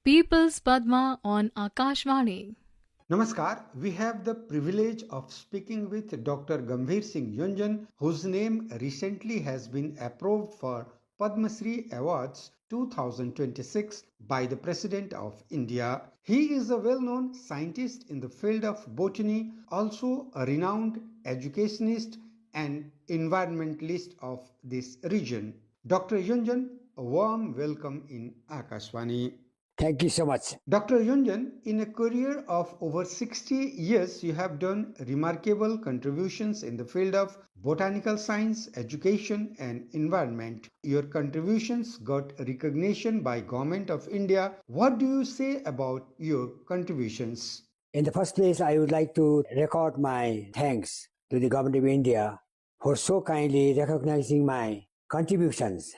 People's Padma on Akashvani. Namaskar. We have the privilege of speaking with Dr. Gambhir Singh Yonzone, whose name recently has been approved for Padma Shri Awards 2026 by the President of India. He is a well-known scientist in the field of botany, also a renowned educationist and environmentalist of this region. Dr. Yonzone, a warm welcome in Akashvani. Thank you so much. Dr. Yonzone, in a career of over 60 years, you have done remarkable contributions in the field of botanical science, education and environment. Your contributions got recognition by Government of India. What do you say about your contributions? In the first place, I would like to record my thanks to the Government of India for so kindly recognizing my contributions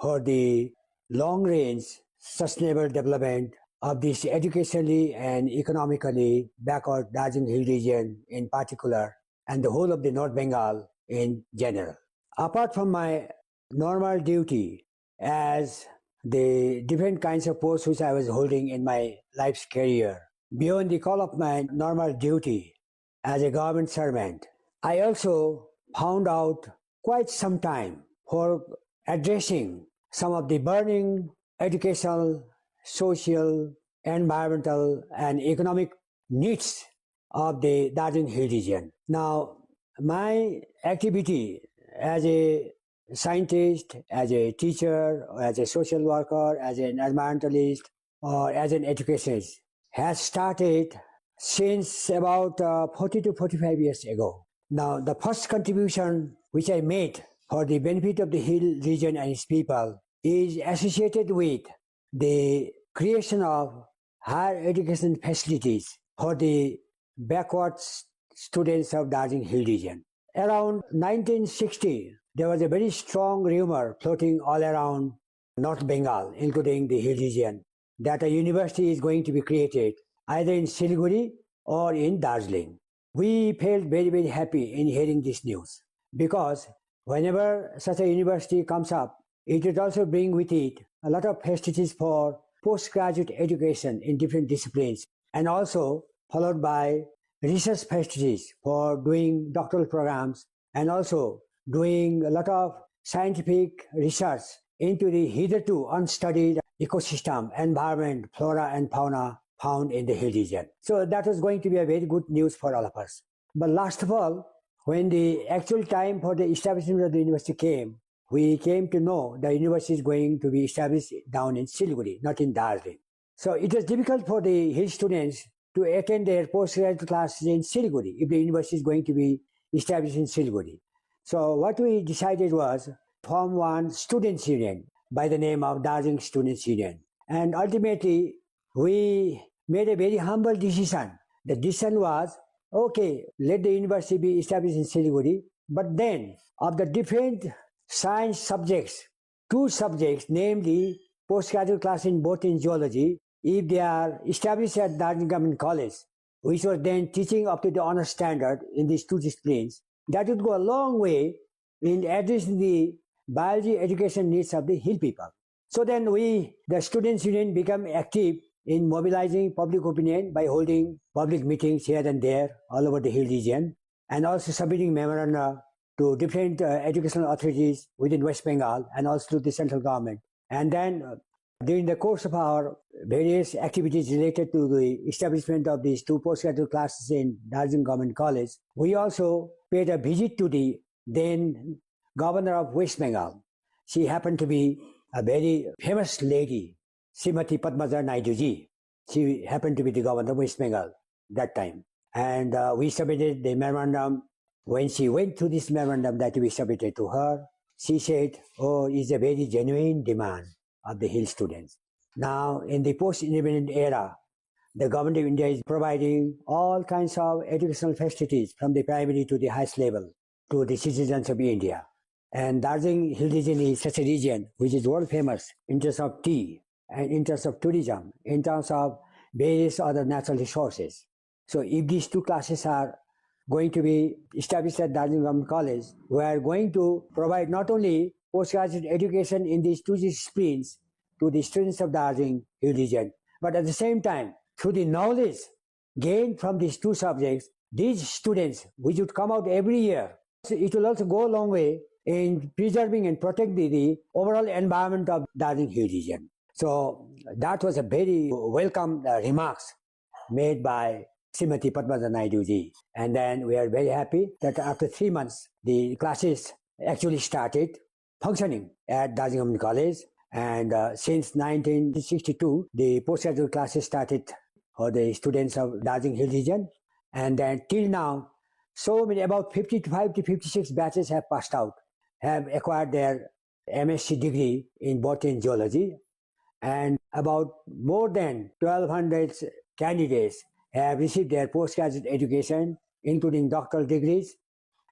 for the long-range sustainable development of this educationally and economically backward Darjeeling Hill region in particular and the whole of the North Bengal in general. Apart from my normal duty as the different kinds of posts which I was holding in my life's career, beyond the call of my normal duty as a government servant, I also found out quite some time for addressing some of the burning educational, social, environmental, and economic needs of the Darjeeling Hill region. Now, my activity as a scientist, as a teacher, or as a social worker, as an environmentalist, or as an educationist has started since about 40 to 45 years ago. Now, the first contribution which I made for the benefit of the Hill region and its people is associated with the creation of higher education facilities for the backward students of Darjeeling Hill region. Around 1960, there was a very strong rumor floating all around North Bengal, including the Hill region, that a university is going to be created either in Siliguri or in Darjeeling. We felt very, very happy in hearing this news because whenever such a university comes up, it would also bring with it a lot of facilities for postgraduate education in different disciplines and also followed by research facilities for doing doctoral programs and also doing a lot of scientific research into the hitherto unstudied ecosystem, environment, flora and fauna found in the Hill region. So that was going to be a very good news for all of us. But last of all, when the actual time for the establishment of the university came, we came to know the university is going to be established down in Siliguri, not in Darjeeling. So it was difficult for the Hill students to attend their postgraduate classes in Siliguri if the university is going to be established in Siliguri. So what we decided was form one students' union by the name of Darjeeling Students' Union. And ultimately, we made a very humble decision. The decision was, okay, let the university be established in Siliguri, but then of the different science subjects, two subjects, namely postgraduate class in botany and zoology, if they are established at Darjeeling Government College, which was then teaching up to the honor standard in these two disciplines, that would go a long way in addressing the biology education needs of the Hill people. So then we, the Students' Union, become active in mobilizing public opinion by holding public meetings here and there all over the Hill region and also submitting memoranda to different educational authorities within West Bengal and also to the central government. And then during the course of our various activities related to the establishment of these two postgraduate classes in Darjeeling Government College, we also paid a visit to the then governor of West Bengal. She happened to be a very famous lady, Srimati Padmaja Naiduji. She happened to be the governor of West Bengal that time. And we submitted the memorandum. When she went through this memorandum that we submitted to her, she said, oh, it's a very genuine demand of the Hill students. Now, in the post-independent era, the government of India is providing all kinds of educational facilities from the primary to the highest level to the citizens of India. And Darjeeling Hill region is such a region which is world famous in terms of tea and in terms of tourism, in terms of various other natural resources. So if these two classes are going to be established at Darjeeling Government College, we are going to provide not only postgraduate education in these two disciplines to the students of Darjeeling Hill region, but at the same time, through the knowledge gained from these two subjects, these students, which would come out every year, it will also go a long way in preserving and protecting the overall environment of Darjeeling Hill region. So that was a very welcome remarks made by Srimati Padmaja Naidu ji. And then we are very happy that after 3 months, the classes actually started functioning at Darjeeling College. And since 1962, the postgraduate classes started for the students of Darjeeling Hill region. And then till now, so many, about 55 to 56 batches have passed out, have acquired their MSc degree in botany and geology. And about more than 1,200 candidates have received their postgraduate education, including doctoral degrees.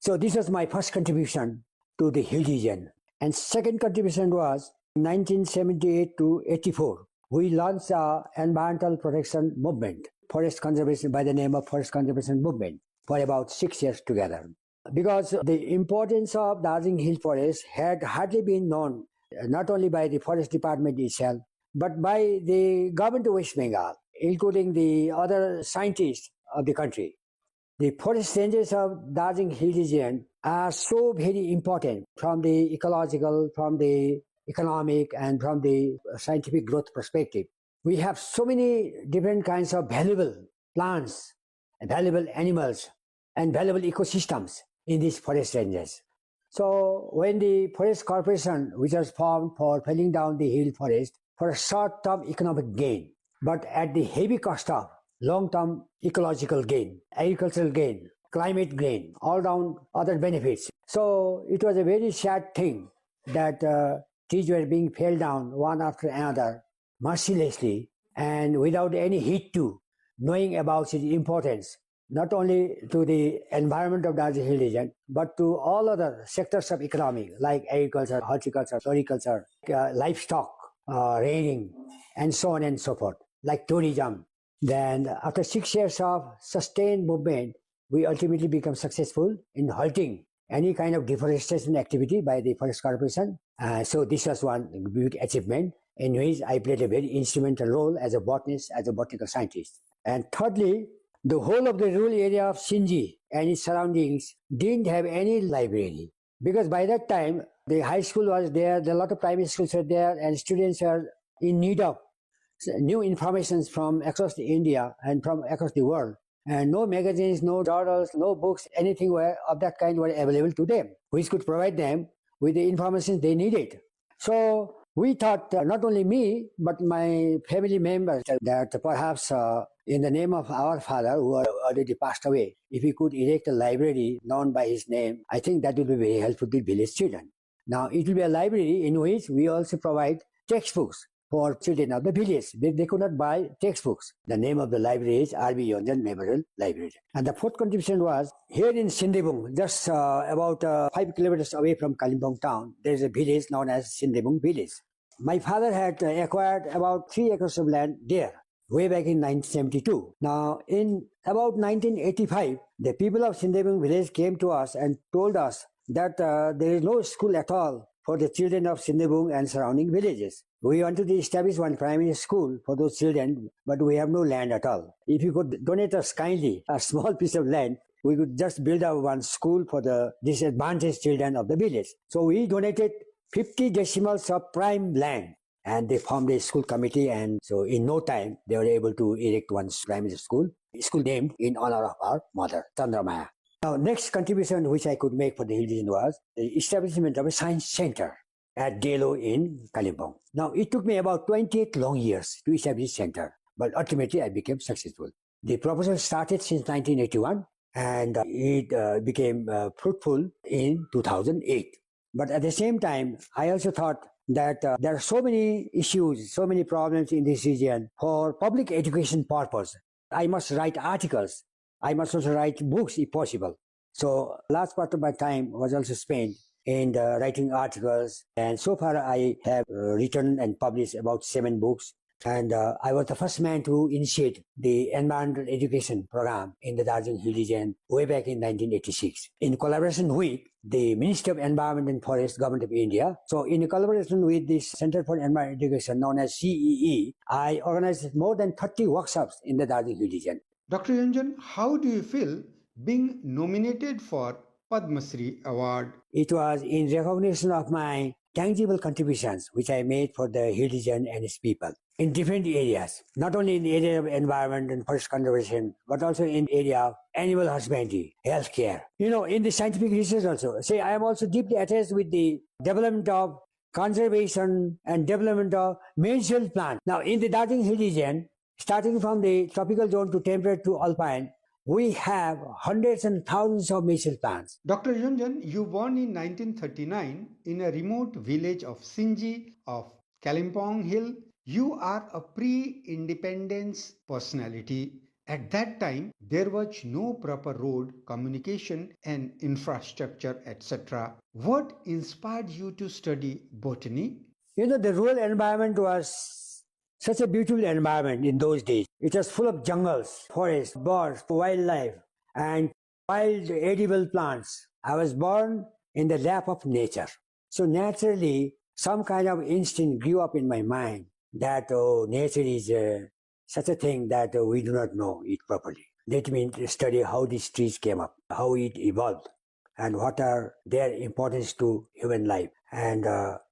So this was my first contribution to the Hill region. And second contribution was in 1978 to 84. We launched an environmental protection movement, forest conservation, by the name of Forest Conservation Movement, for about 6 years together. Because the importance of Darjeeling Hill Forest had hardly been known, not only by the Forest Department itself, but by the government of West Bengal, including the other scientists of the country. The forest ranges of Darjeeling Hill region are so very important from the ecological, from the economic, and from the scientific growth perspective. We have so many different kinds of valuable plants, valuable animals, and valuable ecosystems in these forest ranges. So when the Forest Corporation, which was formed for felling down the hill forest for a short-term economic gain, but at the heavy cost of long-term ecological gain, agricultural gain, climate gain, all down other benefits. So it was a very sad thing that trees were being felled down one after another mercilessly and without any heed to knowing about its importance, not only to the environment of Darjeeling Hill region, but to all other sectors of economy like agriculture, horticulture, floriculture, livestock, rearing, and so on and so forth, like tourism. Then after 6 years of sustained movement, we ultimately become successful in halting any kind of deforestation activity by the Forest Corporation. So this was one big achievement in which I played a very instrumental role as a botanist, as a botanical scientist. And thirdly, the whole of the rural area of Sindhi and its surroundings didn't have any library, because by that time the high school was there, a lot of primary schools were there, and students were in need of new information from across India and from across the world. And no magazines, no journals, no books, anything of that kind were available to them, which could provide them with the information they needed. So we thought, not only me, but my family members, that perhaps in the name of our father, who already passed away, if we could erect a library known by his name, I think that would be very helpful to village children. Now, it will be a library in which we also provide textbooks for children of the village. They could not buy textbooks. The name of the library is R.B. Yonzone Memorial Library. And the fourth contribution was, here in Sindhibung, just about 5 kilometers away from Kalimpong town, there is a village known as Sindhibung village. My father had acquired about 3 acres of land there, way back in 1972. Now, in about 1985, the people of Sindhibung village came to us and told us that there is no school at all for the children of Sindhibung and surrounding villages. We wanted to establish one primary school for those children, but we have no land at all. If you could donate us kindly a small piece of land, we could just build up one school for the disadvantaged children of the village. So we donated 50 decimals of prime land, and they formed a school committee, and so in no time they were able to erect one primary school named in honor of our mother, Chandramaya. Now, next contribution which I could make for the Hill region was the establishment of a science center at Delo in Kalimpong. Now, it took me about 28 long years to establish a center, but ultimately I became successful. The proposal started since 1981, and it became fruitful in 2008. But at the same time, I also thought that there are so many issues, so many problems in this region for public education purpose. I must write articles. I must also write books if possible. So last part of my time was also spent in writing articles. And so far I have written and published about 7 books, And I was the first man to initiate the environmental education program in the Darjeeling Hill region way back in 1986 in collaboration with the Ministry of Environment and Forest, Government of India. So in collaboration with the Center for Environmental Education known as CEE, I organized more than 30 workshops in the Darjeeling Hill region. Dr. Yonzone, how do you feel being nominated for Padma Shri Award? It was in recognition of my tangible contributions which I made for the hill region and its people in different areas, not only in the area of environment and forest conservation, but also in the area of animal husbandry, healthcare. In the scientific research also. Say, I am also deeply attached with the development of conservation and development of medicinal plants. Now, in the Darjeeling Hill region, starting from the tropical zone to temperate to alpine, we have hundreds and thousands of medicinal plants. Dr. Yonzone, you born in 1939 in a remote village of Sinji of Kalimpong Hill. You are a pre-independence personality. At that time, there was no proper road, communication and infrastructure, etc. What inspired you to study botany? The rural environment was such a beautiful environment in those days. It was full of jungles, forests, birds, wildlife, and wild edible plants. I was born in the lap of nature. So naturally, some kind of instinct grew up in my mind that nature is such a thing that we do not know it properly. Let me study how these trees came up, how it evolved, and what are their importance to human life. And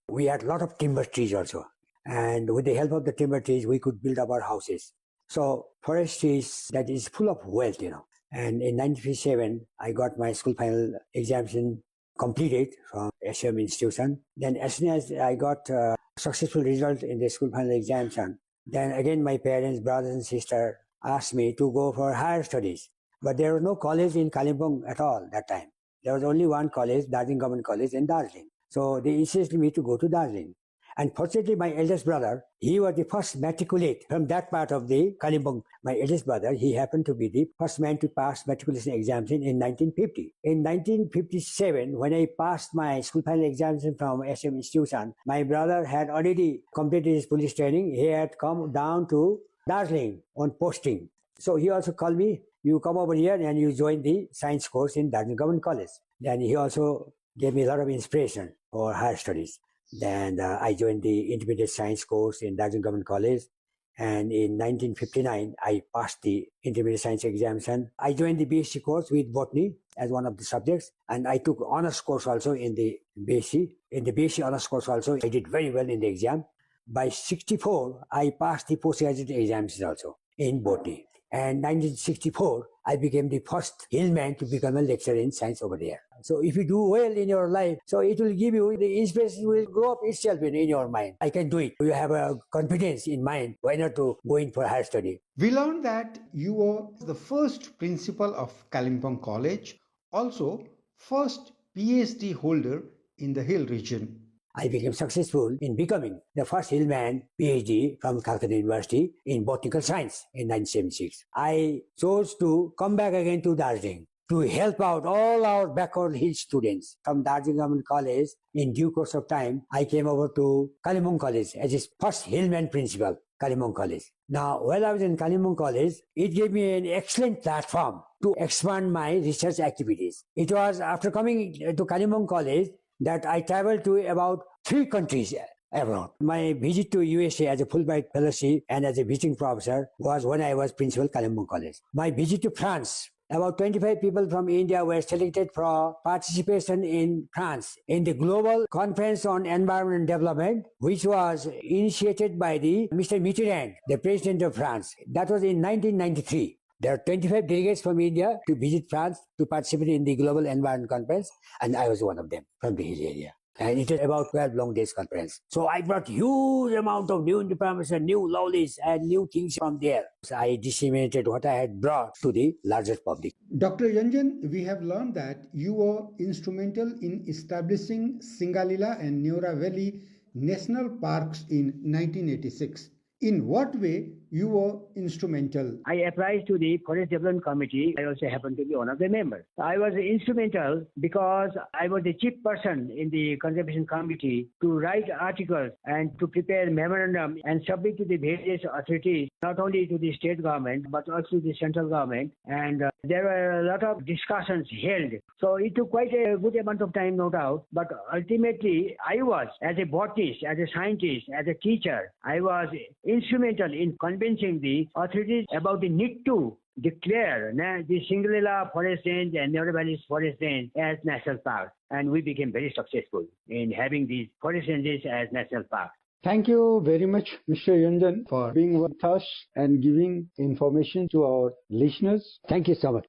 we had a lot of timber trees also. And with the help of the timber trees, we could build up our houses. So forestry that is full of wealth, And in 1957, I got my school final examination completed from SM institution. Then as soon as I got successful result in the school final examination, then again my parents, brothers and sisters asked me to go for higher studies. But there was no college in Kalimpong at all that time. There was only one college, Darjeeling Government College in Darjeeling. So they insisted me to go to Darjeeling. And fortunately, my eldest brother, he was the first matriculate from that part of the Kalimpong. My eldest brother, he happened to be the first man to pass matriculation examination in 1950. In 1957, when I passed my school final examination from SM institution, my brother had already completed his police training. He had come down to Darjeeling on posting. So he also called me, you come over here and you join the science course in Darjeeling Government College. Then he also gave me a lot of inspiration for higher studies. Then I joined the intermediate science course in Darjeeling Government College. And in 1959, I passed the intermediate science examination. I joined the BSc course with botany as one of the subjects. And I took honors course also in the BSc. In the BSc honors course also, I did very well in the exam. By 64, I passed the postgraduate examinations also in botany. And 1964, I became the first hillman to become a lecturer in science over there. So if you do well in your life, so it will give you, the inspiration will grow up itself in your mind. I can do it. You have a confidence in mind. Why not to go in for higher study? We learned that you were the first principal of Kalimpong College, also first PhD holder in the Hill region. I became successful in becoming the first hillman PhD from Calcutta University in botanical science in 1976. I chose to come back again to Darjeeling to help out all our backward hill students from Darjeeling Government College. In due course of time, I came over to Kalimpong College as its first hillman principal, Kalimpong College. Now, while I was in Kalimpong College, it gave me an excellent platform to expand my research activities. It was after coming to Kalimpong College that I traveled to about 3 countries abroad. My visit to USA as a Fulbright fellowship and as a visiting professor was when I was principal Kalimpong College. My visit to France, about 25 people from India were selected for participation in France in the Global Conference on Environment and Development, which was initiated by the Mr. Mitterrand, the President of France. That was in 1993. There are 25 delegates from India to visit France to participate in the Global Environment Conference, and I was one of them from the hill area. And it was about 12 long days conference. So I brought huge amount of new information, new knowledge, and new things from there. So I disseminated what I had brought to the larger public. Dr. Yonzone, we have learned that you were instrumental in establishing Singalila and Neora Valley National Parks in 1986. In what way you were instrumental. I applied to the Forest Development Committee. I also happened to be one of the members. I was instrumental because I was the chief person in the Conservation Committee to write articles and to prepare memorandum and submit to the various authorities, not only to the state government, but also to the central government. And there were a lot of discussions held. So it took quite a good amount of time, no doubt. But ultimately, I was, as a botanist, as a scientist, as a teacher, I was instrumental in convincing the authorities about the need to declare the Cinderella Forest Range and Narrow Valley Forest Range as national parks. And we became very successful in having these forest ranges as national parks. Thank you very much, Mr. Yonzone, for being with us and giving information to our listeners. Thank you so much.